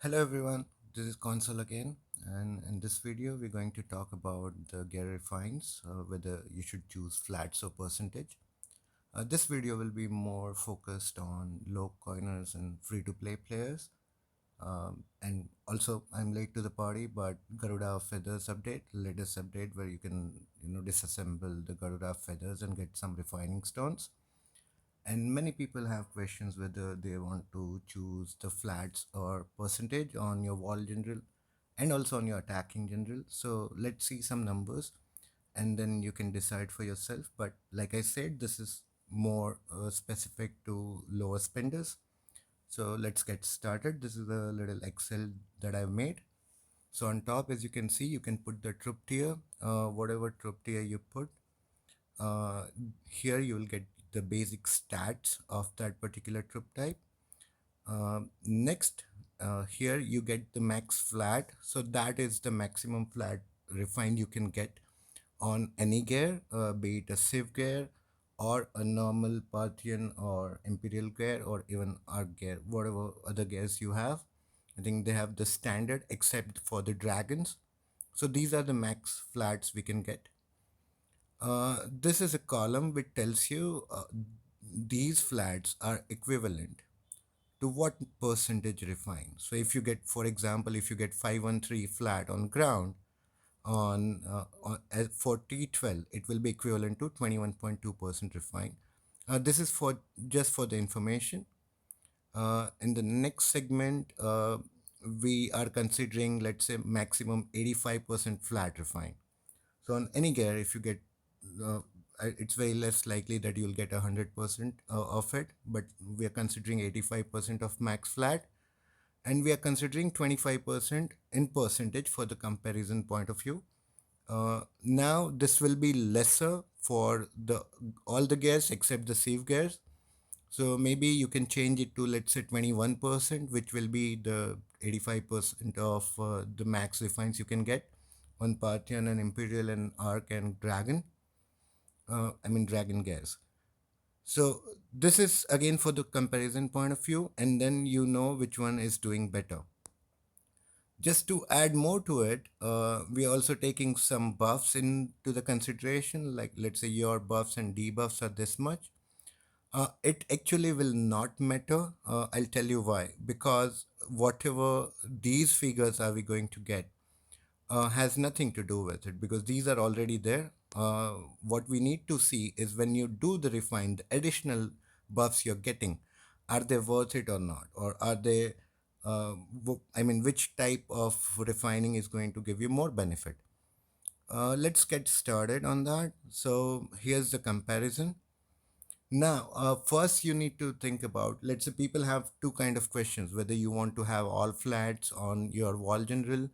Hello everyone, this is Console again, and in this video we're going to talk about the gear refines, whether you should choose flats or percentage. This video will be more focused on low coiners and free-to-play players. And also, I'm late to the party, but Garuda feathers update, latest update where you can disassemble the Garuda feathers and get some refining stones. And many people have questions whether they want to choose the flats or percentage on your wall general and also on your attacking general. So let's see some numbers and then you can decide for yourself. But like I said, this is more specific to lower spenders. So let's get started. This is a little Excel that I've made. So on top, as you can see, you can put the troop tier, whatever troop tier you put. Uh, Here you will get the basic stats of that particular troop type. Next, here you get the max flat. So that is the maximum flat refined you can get on any gear, be it a Civ gear or a normal Parthian or Imperial gear or even Arc gear, whatever other gears you have. I think they have the standard except for the dragons. So these are the max flats we can get. This is a column which tells you these flats are equivalent to what percentage refine. So if you get, for example, if you get 513 flat on ground for T12, it will be equivalent to 21.2% refine. This is for just for the information. In the next segment, we are considering, let's say, maximum 85% flat refine. So on any gear, if you get, uh, it's very less likely that you'll get 100% of it, but we are considering 85% of max flat, and we are considering 25% in percentage for the comparison point of view. Now this will be lesser for the all the gears except the Civ gears. So maybe you can change it to, let's say, 21%, which will be the 85% of the max refines you can get on Parthian and Imperial and Arc and Dragon. Dragon gears. So this is again for the comparison point of view, and then you know which one is doing better. Just to add more to it, we are also taking some buffs into the consideration, like let's say your buffs and debuffs are this much. It actually will not matter. I'll tell you why. Because whatever these figures are we going to get has nothing to do with it because these are already there. What we need to see is when you do the refine, the additional buffs you're getting, are they worth it or not? Or are they, which type of refining is going to give you more benefit? Let's get started on that. So here's the comparison. Now, first you need to think about, let's say people have two kind of questions, whether you want to have all flats on your wall general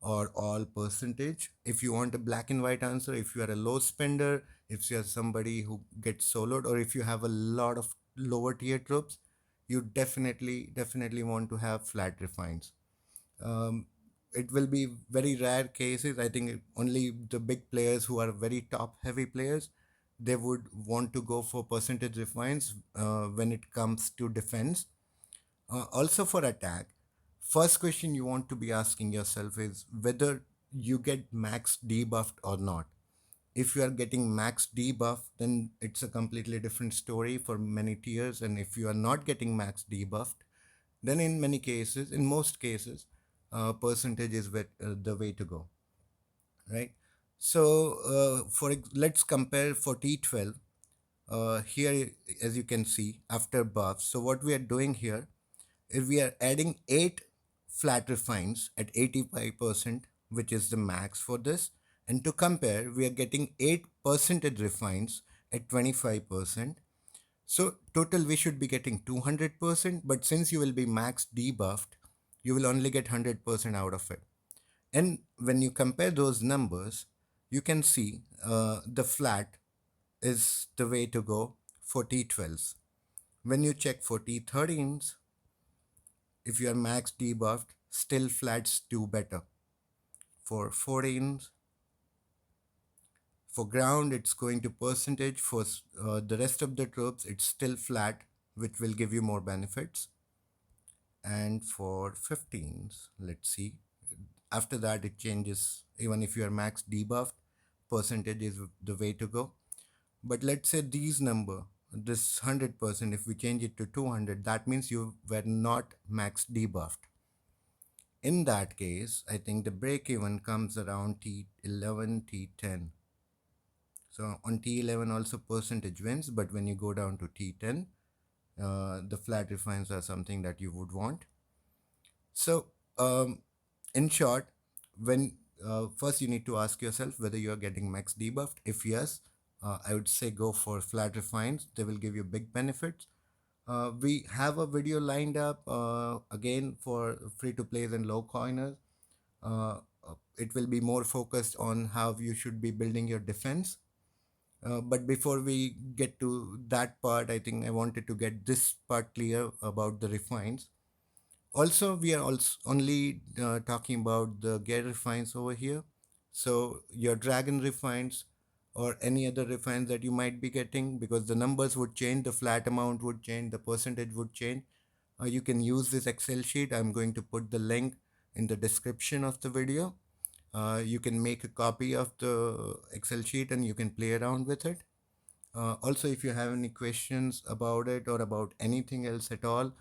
or all percentage. If you want a black and white answer, if you are a low spender, if you are somebody who gets soloed, or if you have a lot of lower tier troops, you definitely want to have flat refines. um, it will be very rare cases. I think only the big players who are very top heavy players, they would want to go for percentage refines when it comes to defense. Also for attack, first question you want to be asking yourself is whether you get max debuffed or not. If you are getting max debuff, then it's a completely different story for many tiers. And if you are not getting max debuffed, then in many cases, in most cases, percentage is the way to go, right? So let's compare for T12. Here, as you can see, after buffs, so what we are doing here is we are adding 8 flat refines at 85%, which is the max for this. And to compare, we are getting 8 percentage refines at 25%. So total we should be getting 200%, but since you will be max debuffed, you will only get 100% out of it. And when you compare those numbers, you can see the flat is the way to go for T12s. When you check for T13s, if you are max debuffed, still flats do better. For 14s, for ground, it's going to percentage. For the rest of the troops, it's still flat, which will give you more benefits. And for 15s, let's see. After that, it changes. Even if you are max debuffed, percentage is the way to go. But let's say these number, this 100%, if we change it to 200, that means you were not max debuffed. In that case, I think the break even comes around T11, T10. So on T11 also percentage wins, but when you go down to T10, the flat refines are something that you would want. So in short, when first you need to ask yourself whether you are getting max debuffed. If yes, I would say go for flat refines. They will give you big benefits. We have a video lined up again for free to plays and low coiners. It will be more focused on how you should be building your defense. But before we get to that part, I think I wanted to get this part clear about the refines. Also, we are also only talking about the gear refines over here. So your dragon refines or any other refines that you might be getting, because the numbers would change, the flat amount would change, the percentage would change. You can use this Excel sheet. I'm going to put the link in the description of the video. You can make a copy of the Excel sheet and you can play around with it. Also, if you have any questions about it or about anything else at all,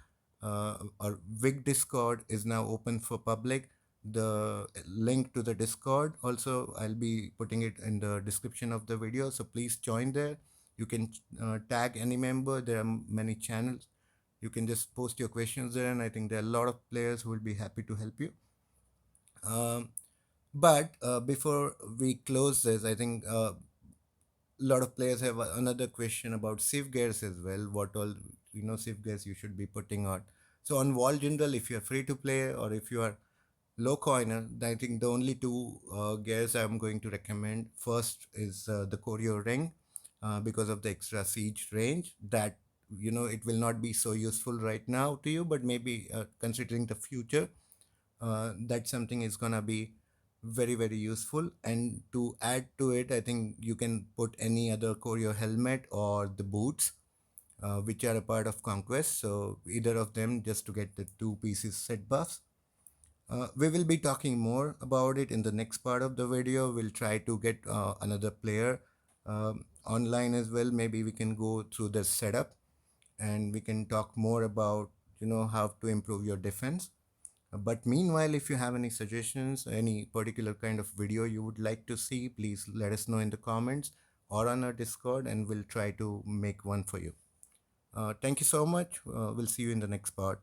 our WIG Discord is now open for public. The link to the Discord also, I'll be putting it in the description of the video. So please join there. You can tag any member. There are many channels. You can just post your questions there, and I think there are a lot of players who will be happy to help you. Um, but before we close this, I think lot of players have another question about safe gears as well. What all safe gears you should be putting on. So on Wall General, if you're free to play or if you are low coiner, I think the only two gears I'm going to recommend first is the Choreo Ring, because of the extra siege range. That it will not be so useful right now to you, but maybe considering the future, that's something is gonna be very very useful. And to add to it, I think you can put any other choreo helmet or the boots, which are a part of conquest, so either of them just to get the two pieces set buffs. We will be talking more about it in the next part of the video. We'll try to get another player online as well. Maybe we can go through the setup and we can talk more about how to improve your defense. But meanwhile, if you have any suggestions, any particular kind of video you would like to see, please let us know in the comments or on our Discord, and we'll try to make one for you. Thank you so much. We'll see you in the next part.